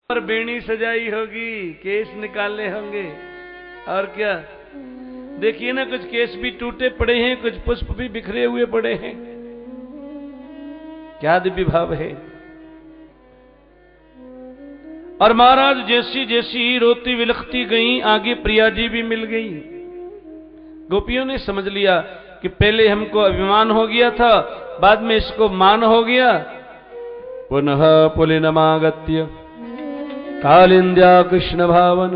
और बेणी सजाई होगी, केस निकाले होंगे, और क्या देखिए ना, कुछ केस भी टूटे पड़े हैं, कुछ पुष्प भी बिखरे हुए पड़े हैं। क्या दिव्य भाव है। और महाराज जैसी जैसी रोती विलखती गई, आगे प्रिया जी भी मिल गई। गोपियों ने समझ लिया कि पहले हमको अभिमान हो गया था, बाद में इसको मान हो गया। पुनः पुलिनमागत्य कालिंद्या कृष्ण भावन।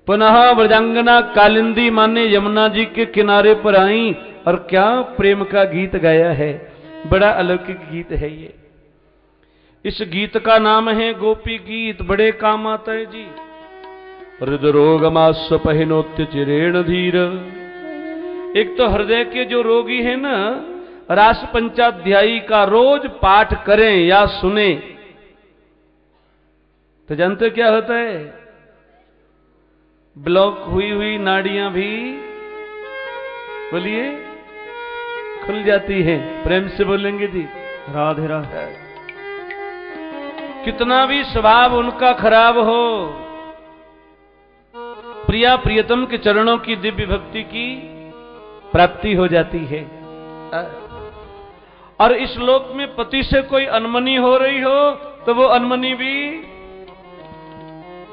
पुनः व्रजांगना कालिंदी माने यमुना जी के किनारे पर आई, और क्या प्रेम का गीत गाया है। बड़ा अलौकिक गीत है ये। इस गीत का नाम है गोपी गीत। बड़े काम आता है जी। हृदरोगमास्व पहिनोत्य चिरेण धीर। एक तो हृदय के जो रोगी है ना, रास पंचाध्यायी का रोज पाठ करें या सुने तो जानते क्या होता है? ब्लॉक हुई हुई नाड़ियां भी, बोलिए, खुल जाती हैं। प्रेम से बोलेंगे जी, राधे राधे। कितना भी स्वभाव उनका खराब हो, प्रिया प्रियतम के चरणों की दिव्य भक्ति की प्राप्ति हो जाती है। और इस लोक में पति से कोई अनमनी हो रही हो तो वो अनमनी भी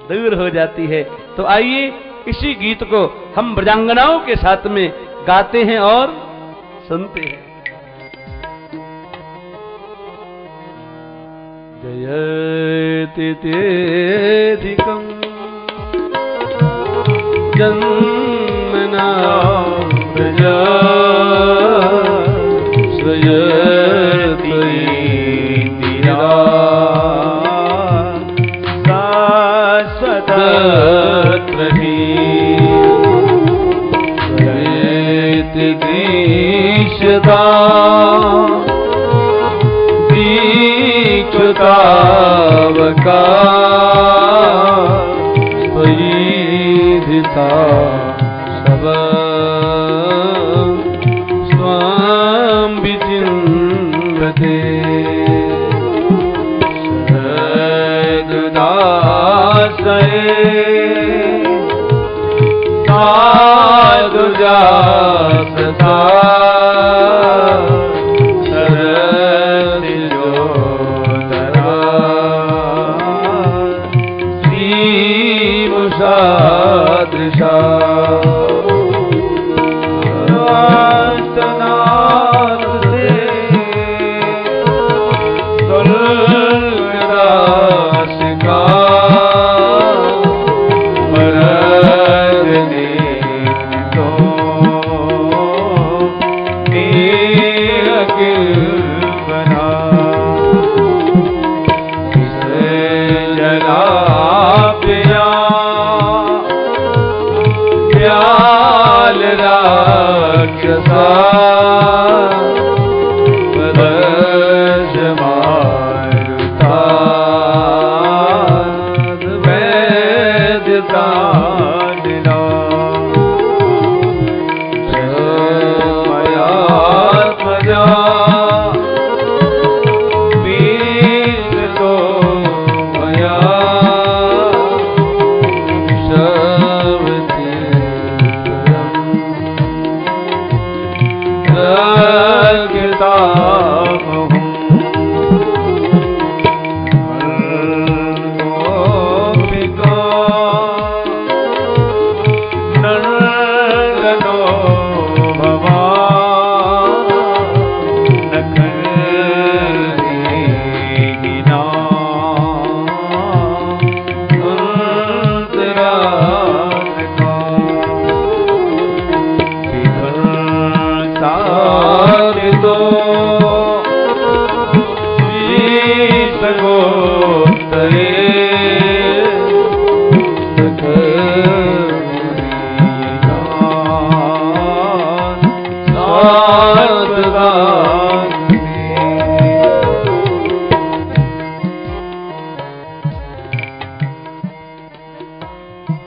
दूर हो जाती है। तो आइए इसी गीत को हम ब्रजांगनाओं के साथ में गाते हैं और सुनते हैं। जयति तेधिकं जन्मना प्रजा स्वयति दिरा शाश्वतत्र हि स्वयति दीक्षता दीक्षतावका स्वयिधिता सब स्वां विचिन्वते सददासये साधुजासता दृशा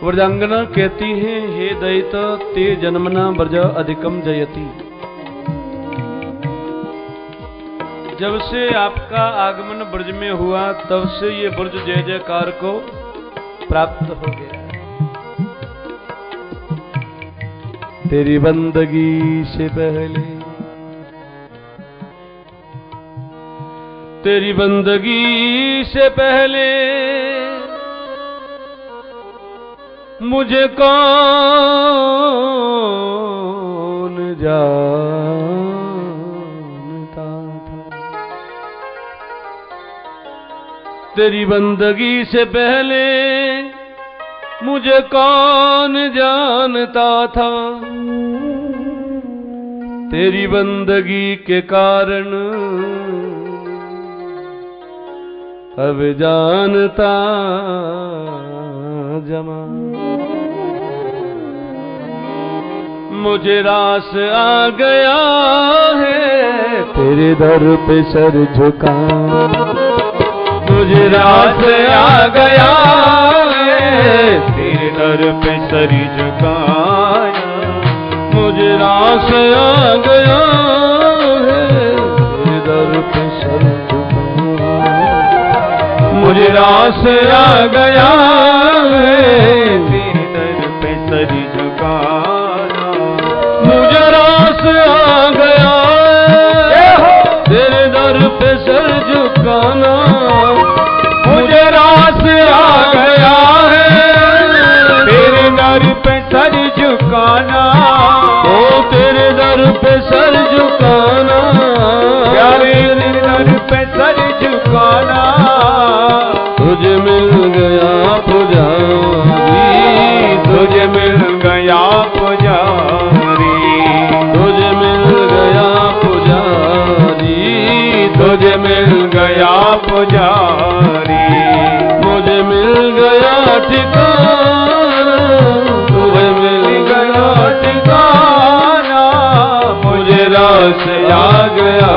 व्रजांगना कहती हैं, हे दयित ते जन्मना ब्रज अधिकम जयति। जब से आपका आगमन ब्रज में हुआ तब से ये ब्रज जय जयकार को प्राप्त हो गया। तेरी बंदगी से पहले, तेरी बंदगी से पहले मुझे कौन जानता था। तेरी बंदगी से पहले मुझे कौन जानता था। तेरी बंदगी के कारण अब जानता जमाना। मुझे रास आ गया है तेरे दर पे सर झुका। मुझे रास आ गया है तेरे दर पे सर झुकाया। मुझे रास आ गया है तेरे दर पे सर झुकाया। मुझे रास आ गया है तेरे दर पे सर झुकाना। मुझे रास आ गया तेरे दर पे सर झुकाना। मुझे रास आ गया है तेरे दर पे सर झुकाना। ओ तेरे दर पे सर झुकाना प्यारे, तेरे दर पे सर झुकाना। तुझे मिल गया पुजारी, तुझे मिल गया पुजारी। तुझे मिल गया पुजारी, तुझे मिल गया पुजारी। मुझे मिल गया ठिकाना, तुझे मिल गया ठिकाना। मुझे रास आ गया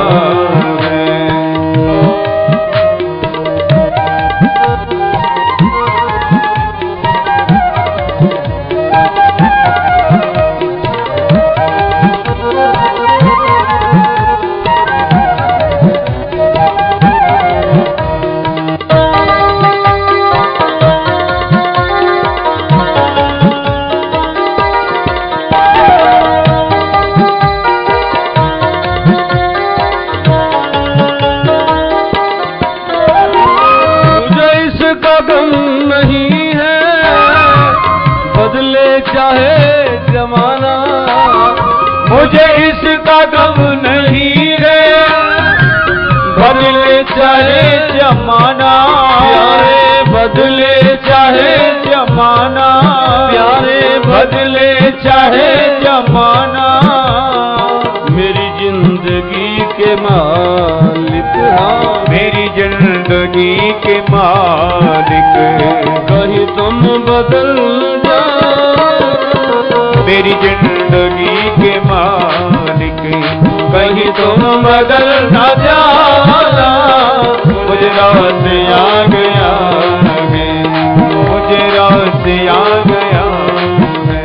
मुझे इसका गम नहीं है, बदले चाहे जमाना। प्यारे बदले चाहे जमाना, प्यारे बदले चाहे जमाना। मेरी जिंदगी के मालिक, हाँ मेरी जिंदगी के मालिक। कहीं तुम बदल मेरी जिंदगी के मालिक, कहीं तुम बदल न जाना। मुझे रास आ गया है, मुझे रास आ गया है।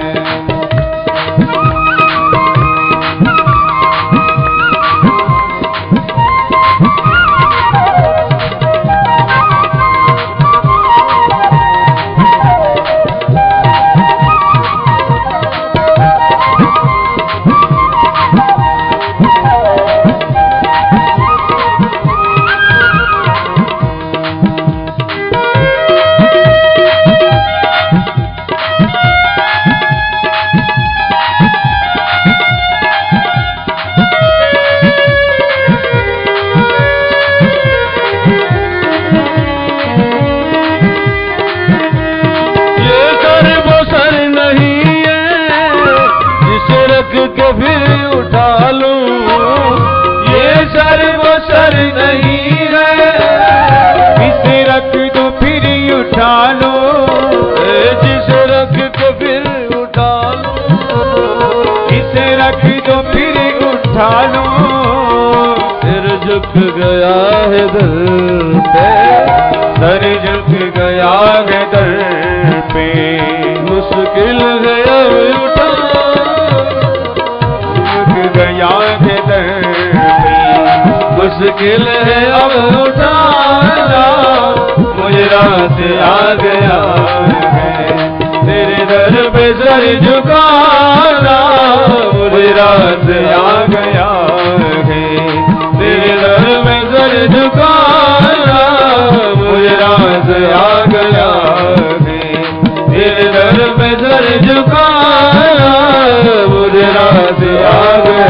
झुक गया है दर पे, सर झुक गया है दर पे। मुश्किल है अब उठा, झुक गया है दर पे। मुश्किल है अब उठाना, मुझे रात आ गया है, तेरे दर पे सर झुकाना, मुझे रात आ गया है, तेरे दर पे सर झुकाना, मुझे रात आ गया है, तेरे दर पे सर झुकाना, मुझे रात आ गया।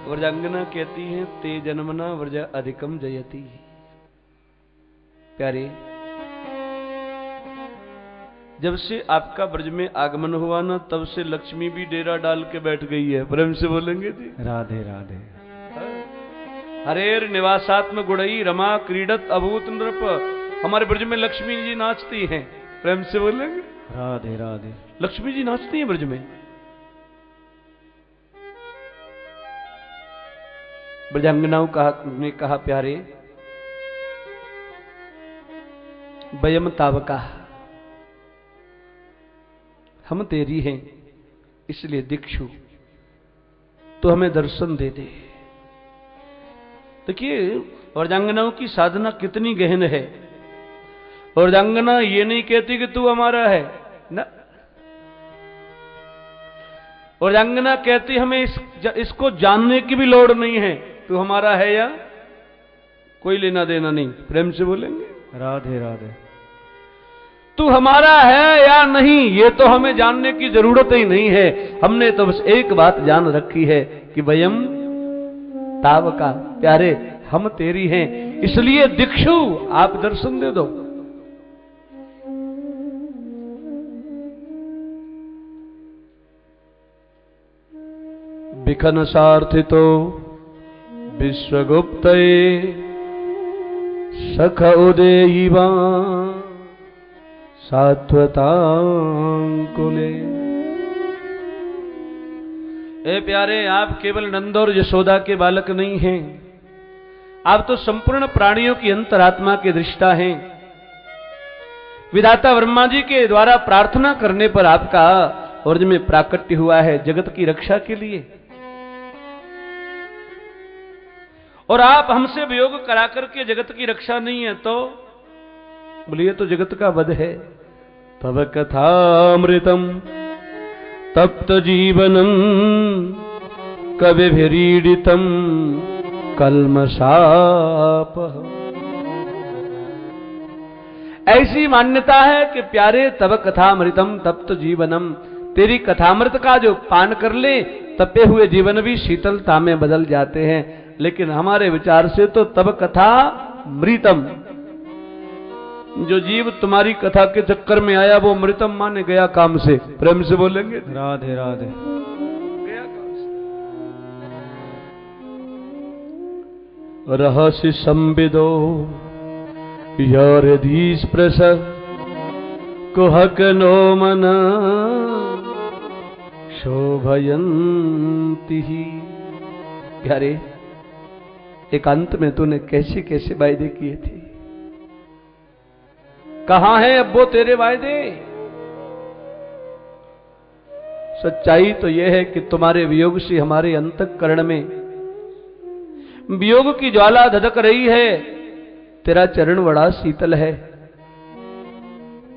व्रजांगना कहती है ते जन्मना व्रज अधिकम जयति। प्यारे, जब से आपका ब्रज में आगमन हुआ ना, तब से लक्ष्मी भी डेरा डाल के बैठ गई है। प्रेम से बोलेंगे जी। राधे राधे। हरेर निवासात्म गुड़ई रमा क्रीडत अभूत नृप। हमारे ब्रज में लक्ष्मी जी नाचती हैं। प्रेम से बोलेंगे राधे राधे। लक्ष्मी जी नाचती हैं ब्रज में। ब्रजांगनाओं ने कहा प्यारे, वयम तावका, हम तेरी हैं, इसलिए दीक्षु तो हमें दर्शन दे दे। देखिए व्रजांगनाओं की साधना कितनी गहन है। व्रजांगना ये नहीं कहती कि तू हमारा है ना, व्रजांगना कहती हमें इसको जानने की भी लोड़ नहीं है, तू हमारा है या कोई लेना देना नहीं। प्रेम से बोलेंगे राधे राधे। तू हमारा है या नहीं ये तो हमें जानने की जरूरत ही नहीं है। हमने तो बस एक बात जान रखी है कि वयम तावका, प्यारे हम तेरी हैं, इसलिए दीक्षु आप दर्शन दे दो। बिखन सार्थितो विश्वगुप्तये सख उदेयिवा सात्वतांकुले। ए प्यारे, आप केवल नंद और यशोदा के बालक नहीं हैं, आप तो संपूर्ण प्राणियों की अंतरात्मा के दृष्टा हैं। विधाता ब्रह्मा जी के द्वारा प्रार्थना करने पर आपका ब्रज में प्राकट्य हुआ है जगत की रक्षा के लिए, और आप हमसे वियोग करा करके जगत की रक्षा नहीं है तो बोलिए तो जगत का वध है। तब कथामृतम तप्त जीवनम कविभिरीडितम कल्मषाप। ऐसी मान्यता है कि प्यारे तब कथामृतम तप्त जीवनम, तेरी कथामृत का जो पान कर ले तपे हुए जीवन भी शीतलता में बदल जाते हैं। लेकिन हमारे विचार से तो तब कथा मृतम, जो जीव तुम्हारी कथा के चक्कर में आया वो मृतम माने गया काम से। प्रेम से बोलेंगे राधे राधे। गया काम से। रहस्य संविदो यदि स्पृश कुहक नो मन शोभयंती। प्यारे, एकांत में तूने कैसे कैसे वायदे किए थे, कहां है अब वो तेरे वायदे। सच्चाई तो यह है कि तुम्हारे वियोग से हमारे अंतःकरण में वियोग की ज्वाला धधक रही है। तेरा चरण बड़ा शीतल है।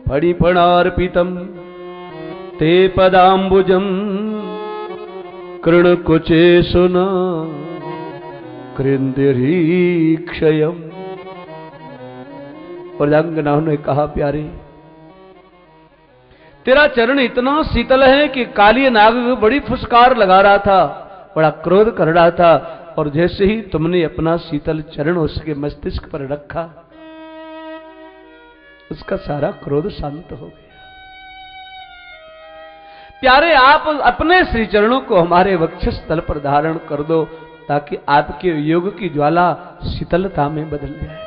फणिफणार्पितम ते पदाम्बुजम कृण कुचे सुना कृंदिरीक्षयम। व्रजांगनाओं ने कहा प्यारे, तेरा चरण इतना शीतल है कि काली नाग बड़ी फुसकार लगा रहा था, बड़ा क्रोध कर रहा था, और जैसे ही तुमने अपना शीतल चरण उसके मस्तिष्क पर रखा उसका सारा क्रोध शांत हो गया। प्यारे, आप अपने श्री चरणों को हमारे वक्षस्थल पर धारण कर दो ताकि आपके योग की ज्वाला शीतलता में बदल जाए।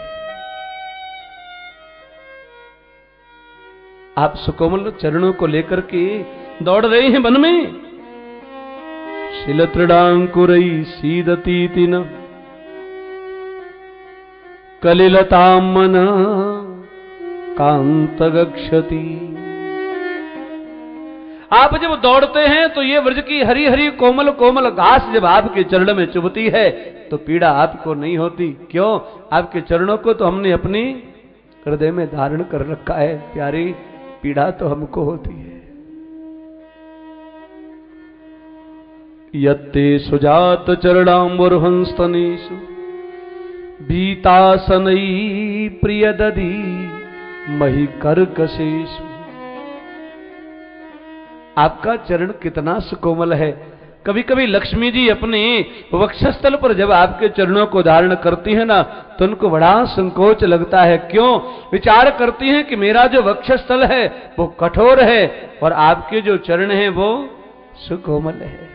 आप सुकोमल चरणों को लेकर के दौड़ रहे हैं वन में। शिलतृडांकुरई सीदती न कलिलताम मन कांत गक्षति। आप जब दौड़ते हैं तो ये व्रज की हरी हरी कोमल कोमल घास जब आपके चरण में चुभती है तो पीड़ा आपको नहीं होती। क्यों? आपके चरणों को तो हमने अपनी हृदय में धारण कर रखा है। प्यारी, पीड़ा तो हमको होती है। यत्ते सुजात चरणाम्बुर्हंस्तनेषु भीतासनई प्रियदधि मही कर्कशेषु। आपका चरण कितना सुकोमल है। कभी कभी लक्ष्मी जी अपने वक्षस्थल पर जब आपके चरणों को धारण करती है ना तो उनको बड़ा संकोच लगता है। क्यों? विचार करती हैं कि मेरा जो वक्षस्थल है वो कठोर है और आपके जो चरण हैं वो सुकोमल है।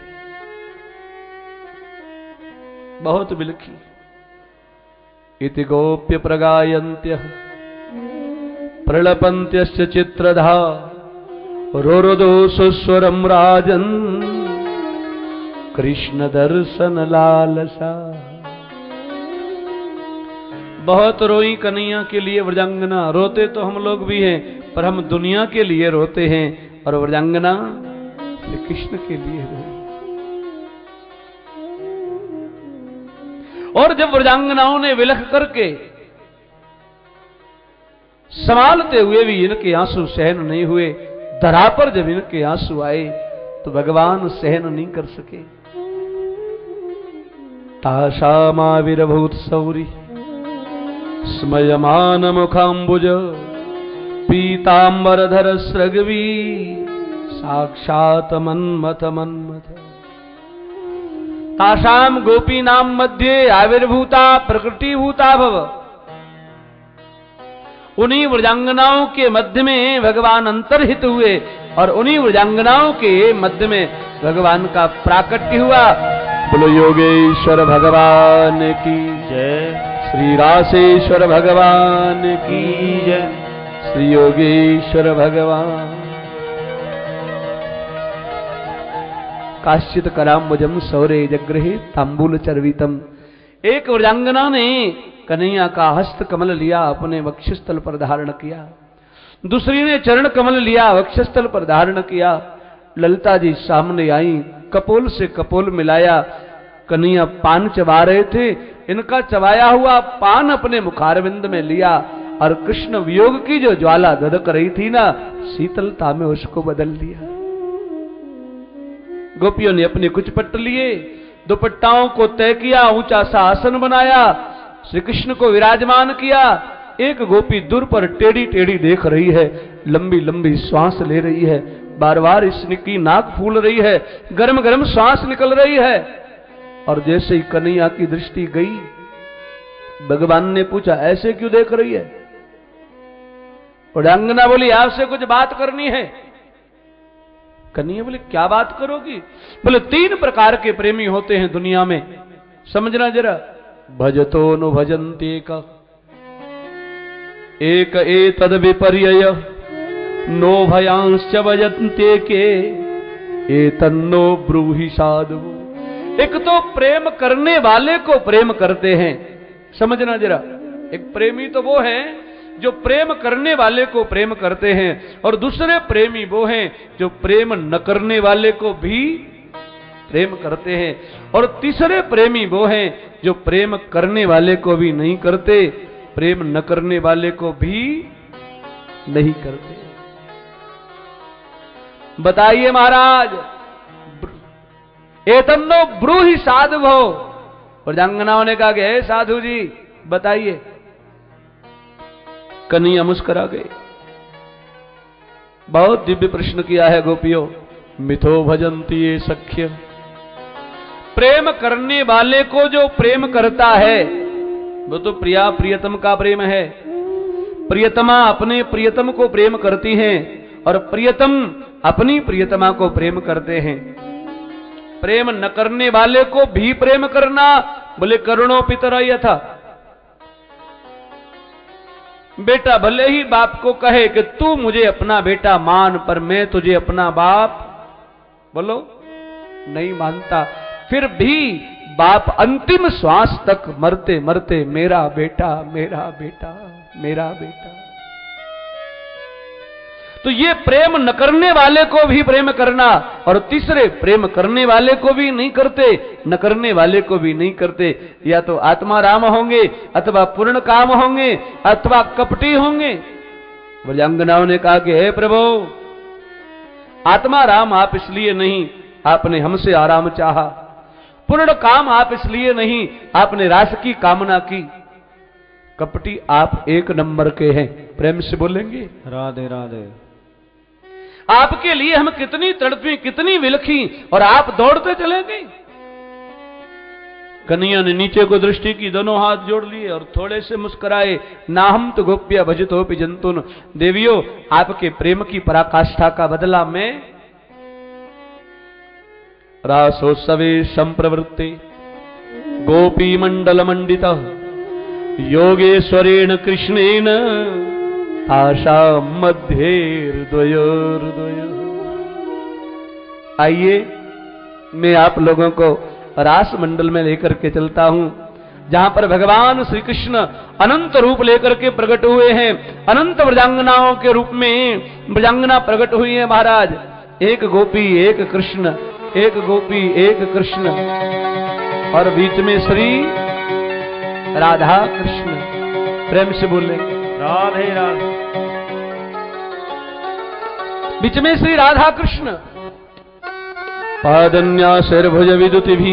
बहुत बिलखी। इति गोप्य प्रगायन्त्यः प्रलपन्त्यश्च चित्रधा रोरोदो सुस्वरम राजन कृष्ण दर्शन लालसा। बहुत रोई कन्हैया के लिए व्रजांगना। रोते तो हम लोग भी हैं पर हम दुनिया के लिए रोते हैं और व्रजांगना श्री कृष्ण के लिए रोई। और जब व्रजांगनाओं ने विलख करके संभालते हुए भी इनके आंसू सहन नहीं हुए, धरा पर जब इनके आंसू आए तो भगवान सहन नहीं कर सके। तासामाविर्भूत सौरी स्मयमान मुखाम्बुज पीतांबरधर स्रग्वी साक्षात मन्मथ मन्मथ। तासाम गोपी नाम मध्ये आविर्भूता प्रकृतिभूता भव। उन्हीं व्रजांगनाओं के मध्य में भगवान अंतर्हित हुए और उन्हीं व्रजांगनाओं के मध्य में भगवान का प्राकट्य हुआ। बोलो योगेश्वर भगवान की जय, श्री रासेश्वर भगवान की जय, श्री योगेश्वर भगवान। काश्चित कराम्बुजम सौरे जगृहे तांबूल चर्वितम। एक व्रजांगना ने कन्हैया का हस्त कमल लिया, अपने वक्षस्थल पर धारण किया। दूसरी ने चरण कमल लिया, वक्षस्थल पर धारण किया। ललिता जी सामने आई, कपोल से कपोल मिलाया। कन्हैया पान चबा रहे थे, इनका चबाया हुआ पान अपने मुखारविंद में लिया और कृष्ण वियोग की जो ज्वाला धधक रही थी ना, शीतलता में उसको बदल दिया। गोपियों ने अपने कुछ पट्ट लिए, दुपट्टाओं को तय किया, ऊंचा सा आसन बनाया, श्री कृष्ण को विराजमान किया। एक गोपी दूर पर टेढ़ी टेढ़ी देख रही है, लंबी लंबी श्वास ले रही है, बार बार इसकी नाक फूल रही है, गर्म गर्म श्वास निकल रही है। और जैसे ही कन्हैया की दृष्टि गई, भगवान ने पूछा ऐसे क्यों देख रही है? व्रजांगना बोली आपसे कुछ बात करनी है। कन्हैया बोले क्या बात करोगी? बोले 3 प्रकार के प्रेमी होते हैं दुनिया में, समझना जरा। भजतो नु भजन्ते का एक एतद विपर्यय नो भयांश्च भजन्ते के एतन्नो ब्रूहि साधु। एक तो प्रेम करने वाले को प्रेम करते हैं, समझना जरा। एक प्रेमी तो वो है जो प्रेम करने वाले को प्रेम करते हैं, और दूसरे प्रेमी वो हैं जो प्रेम न करने वाले को भी प्रेम करते हैं, और तीसरे प्रेमी वो हैं जो प्रेम करने वाले को भी नहीं करते, प्रेम न करने वाले को भी नहीं करते। बताइए महाराज, एतन्नो ब्रूहि साधु भो। व्रजांगनाओं ने कहा कि हे साधु जी बताइए। कन्हैया मुस्कुरा गए। बहुत दिव्य प्रश्न किया है गोपियों। मिथो भजन्ति ये सख्य। प्रेम करने वाले को जो प्रेम करता है वो तो प्रिया प्रियतम का प्रेम है। प्रियतमा अपने प्रियतम को प्रेम करती हैं और प्रियतम अपनी प्रियतमा को प्रेम करते हैं। प्रेम न करने वाले को भी प्रेम करना, बोले करुणो पितर यथा। बेटा भले ही बाप को कहे कि तू मुझे अपना बेटा मान, पर मैं तुझे अपना बाप बोलो नहीं मानता, फिर भी बाप अंतिम श्वास तक मरते मरते मेरा बेटा मेरा बेटा मेरा बेटा। तो ये प्रेम न करने वाले को भी प्रेम करना, और तीसरे प्रेम करने वाले को भी नहीं करते, न करने वाले को भी नहीं करते। या तो आत्मा राम होंगे, अथवा पूर्ण काम होंगे, अथवा कपटी होंगे। ब्रजांगनाओं ने कहा कि हे प्रभु, आत्मा राम आप इसलिए नहीं, आपने हमसे आराम चाहा। पूर्ण काम आप इसलिए नहीं, आपने रास की कामना की। कपटी आप एक नंबर के हैं। प्रेम से बोलेंगे राधे राधे। आपके लिए हम कितनी तड़पी, कितनी विलखी, और आप दौड़ते चले गए। कन्हैया ने नीचे को दृष्टि की, दोनों हाथ जोड़ लिए और थोड़े से मुस्कुराए। नाहम तो गोप्या भजतोपि जंतुन। देवियों, आपके प्रेम की पराकाष्ठा का बदला मैं रासोत्सवे संप्रवृत्ते गोपी मंडल मंडित योगेश्वरेण कृष्णेन आशा मध्य हृदय हृदय। आइए मैं आप लोगों को रास मंडल में लेकर के चलता हूं, जहां पर भगवान श्री कृष्ण अनंत रूप लेकर के प्रकट हुए हैं। अनंत ब्रजांगनाओं के रूप में ब्रजांगना प्रकट हुई है महाराज। एक गोपी एक कृष्ण, एक गोपी एक कृष्ण, और बीच में श्री राधा कृष्ण। प्रेम से बोले राधे राधे। बीच में श्री राधा कृष्ण। पादन्यासैर्भुज विदुतिभिः,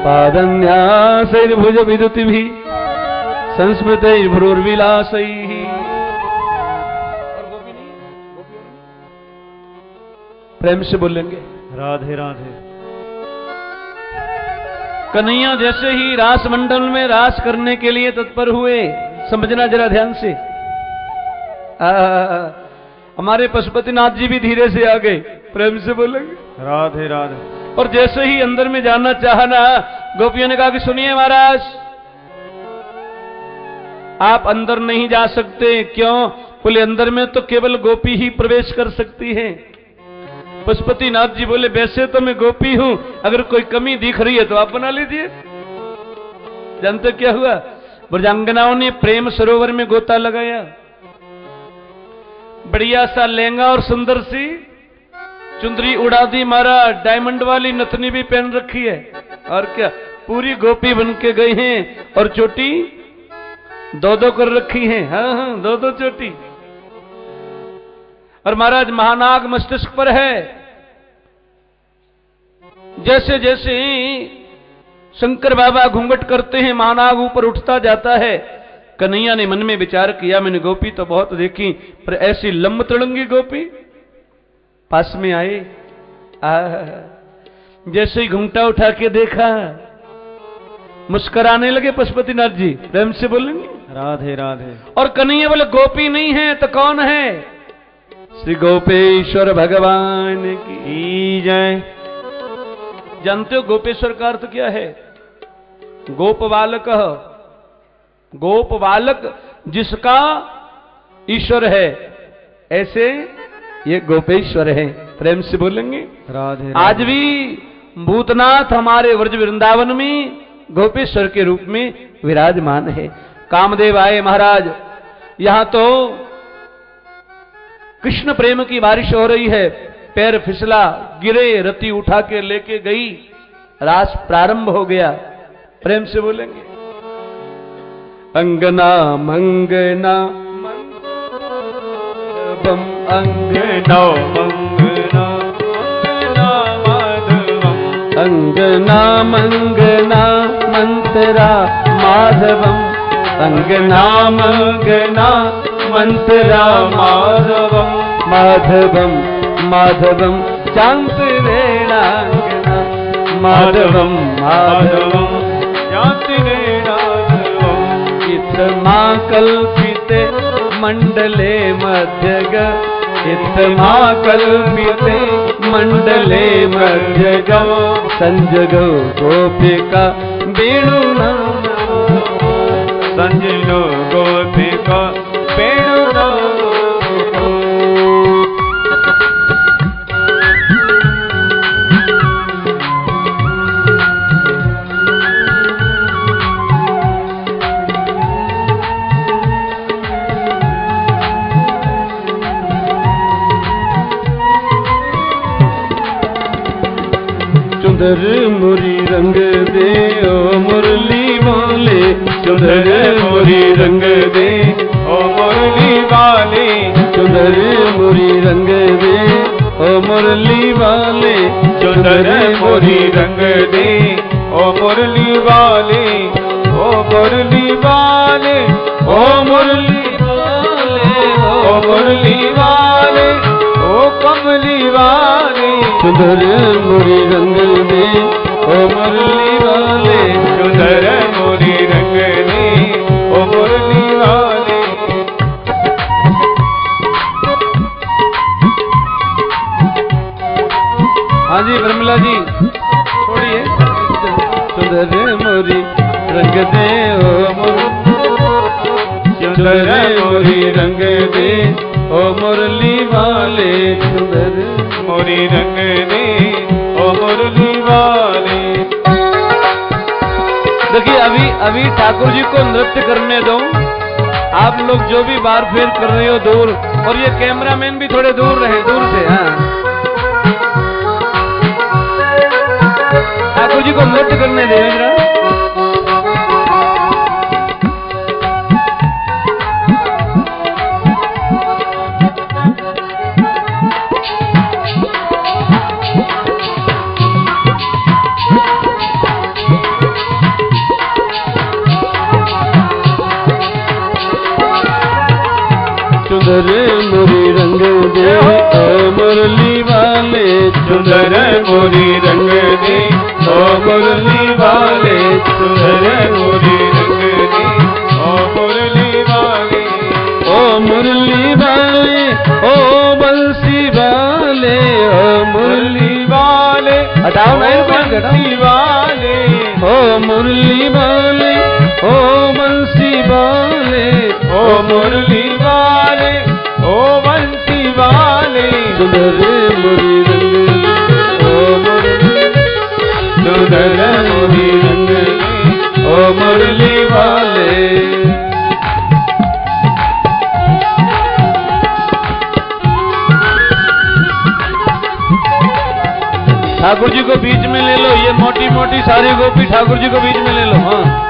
पादन्यासैर्भुज विदुतिभिः संस्मृतैर्भ्रुर्विलासैः। प्रेम से बोलेंगे राधे राधे। कन्हैया जैसे ही रास मंडल में रास करने के लिए तत्पर हुए, समझना जरा ध्यान से, हमारे पशुपतिनाथ जी भी धीरे से आ गए। प्रेम से बोलेंगे राधे राधे। और जैसे ही अंदर में जाना चाहा ना, गोपियों ने कहा कि सुनिए महाराज, आप अंदर नहीं जा सकते। क्यों? बोले अंदर में तो केवल गोपी ही प्रवेश कर सकती है। पशुपतिनाथ जी बोले वैसे तो मैं गोपी हूं, अगर कोई कमी दिख रही है तो आप बना लीजिए। जानते क्या हुआ? ब्रजांगनाओं ने प्रेम सरोवर में गोता लगाया। बढ़िया सा लहंगा और सुंदर सी चुंदरी उड़ा दी महाराज, डायमंड वाली नथनी भी पहन रखी है, और क्या पूरी गोपी बन के गई हैं। और चोटी दो दो कर रखी है, हाँ हाँ दो दो चोटी। और महाराज महानाग मस्तिष्क पर है। जैसे जैसे शंकर बाबा घूंघट करते हैं, महानाग ऊपर उठता जाता है। कन्हैया ने मन में विचार किया, मैंने गोपी तो बहुत देखी, पर ऐसी लंब तड़ंगी गोपी। पास में आए, जैसे ही घूंघटा उठा के देखा, मुस्कुराने लगे पशुपतिनाथ जी। प्रेम से बोलेंगे राधे राधे। और कन्हैया बोले गोपी नहीं है तो कौन है? श्री गोपेश्वर भगवान की जय। जानते हो गोपेश्वर का अर्थ क्या है? गोप बालक। गोप बालक जिसका ईश्वर है, ऐसे ये गोपेश्वर है। प्रेम से बोलेंगे राधे राधे। आज भी भूतनाथ हमारे व्रज वृंदावन में गोपेश्वर के रूप में विराजमान है। कामदेव आए महाराज, यहां तो कृष्ण प्रेम की बारिश हो रही है। पैर फिसला, गिरे, रति उठा के लेके गई, रास प्रारंभ हो गया। प्रेम से बोलेंगे अंगना मंगना मंगलम, अंगना मंगना माधवम, अंगना मंगना मंतरा माधवम, अंगना मंगना मंतरा माधवम, माधवम माधवम शांतिरेणांगना, माधवम माधवम शांतिरेणांगना, इत्थमा कल्पिते मंडले मध्यग, इत्थमा कल्पिते मंडले मध्यग, संजगो गोपिका वेणुना, संजनो गोपिका वेणुना। चुंदर मुरी रंग दे ओ मुरली वाले, चुंदर मुरी रंग दे ओ मुरली वाले, चुंदर मुरी रंग दे ओ मुरली वाले, चुंदर मुरी रंग दे ओ मुरली वाले, ओ मुरली वाले, ओ मुरली वाले, ओ मुरली वाले, ओ कमली वाले, चुंदर मुरी रंग दे ओ मुरली वाले, चुंदर मुरी रंग दे ओ मुरली वाले। हाँ जी ब्रह्मला जी छोड़िए। चुंदर मुरी रंग दे ओ चुंदर मुरी रंग दे ओ मुरली वाले, चुंदर मुरी रंग दे ओ मुरली वाले। देखिए अभी ठाकुर जी को नृत्य करने दो। आप लोग जो भी बार फेर कर रहे हो दूर, और ये कैमरामैन भी थोड़े दूर रहे, दूर से। हाँ ठाकुर जी को नृत्य करने दे जरा। चुंदर मुरी रंग दे ओ मुरली वाले, चुंदर मुरी रंग दे ओ मुरली वाले, चुंदर मुरी रंग दे ओ मुरली वाले, ओ मुरली वाले, ओ बंसी वाले, ओ मुरली वाले, हटाओ बंसी वाले, ओ मुरली वाले, ओ बंसी वाले, ओ मुरली वाले, ओ बंसी वाले, चुंदर मुरी रंग ओ मुरली, चुंदर मुरी रंग ओ मुरली वाले। ठाकुर जी को बीच में ले लो, ये मोटी मोटी सारी गोपी ठाकुर जी को बीच में ले लो। हाँ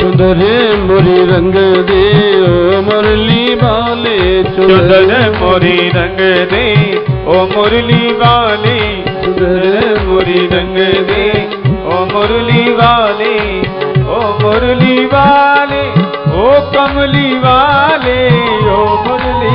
चुंदर मुरी रंग दे ओ मुरली वाले, चुंदर मुरी रंग दे ओ मुरली वाले, चुंदर मुरी रंग दे ओ मुरली वाले, ओ मुरली वाले, ओ कमली वाले, ओ मुरली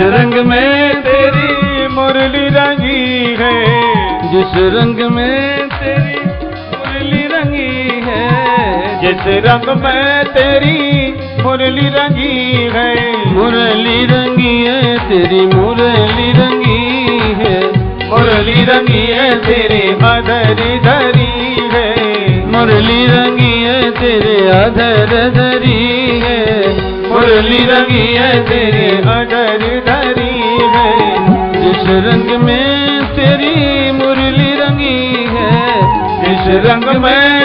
रंग में तेरी मुरली रंगी है, जिस रंग में तेरी मुरली रंगी है, जिस रंग में तेरी मुरली रंगी है, मुरली रंगी है तेरी मुरली रंगी है, मुरली रंगी है तेरे अधरी धरी है, मुरली रंगी है तेरे अधर धरी है, मुरली रंगी है तेरे अधर धरी है। जिस रंग में तेरी मुरली रंगी है, जिस रंग में